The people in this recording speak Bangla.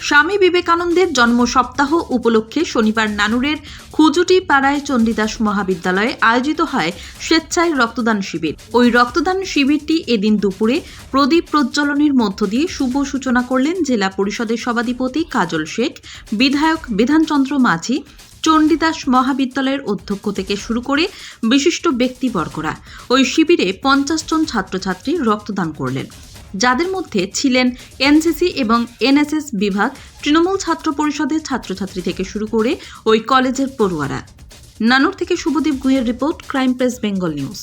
স্বামী বিবেকানন্দের জন্ম সপ্তাহ উপলক্ষে শনিবার নানুরের খুজুটি পাড়ায় চণ্ডীদাস মহাবিদ্যালয়ে আয়োজিত হয় স্বেচ্ছায় রক্তদান শিবির। ওই রক্তদান শিবিরটি এদিন দুপুরে প্রদীপ প্রজ্বলনের মধ্য দিয়ে শুভ সূচনা করলেন জেলা পরিষদের সভাধিপতি কাজল শেখ, বিধায়ক বিধানচন্দ্র মাঝি, চণ্ডীদাস মহাবিদ্যালয়ের অধ্যক্ষ থেকে শুরু করে বিশিষ্ট ব্যক্তিবর্গরা। ওই শিবিরে 50 জন ছাত্রছাত্রী রক্তদান করলেন, যাদের মধ্যে ছিলেন এনসিসি এবং এনএসএস বিভাগ, তৃণমূল ছাত্র পরিষদের ছাত্রছাত্রী থেকে শুরু করে ওই কলেজের পড়ুয়ারা। নানুর থেকে শুভদীপ গুহের report, crime press Bengal news.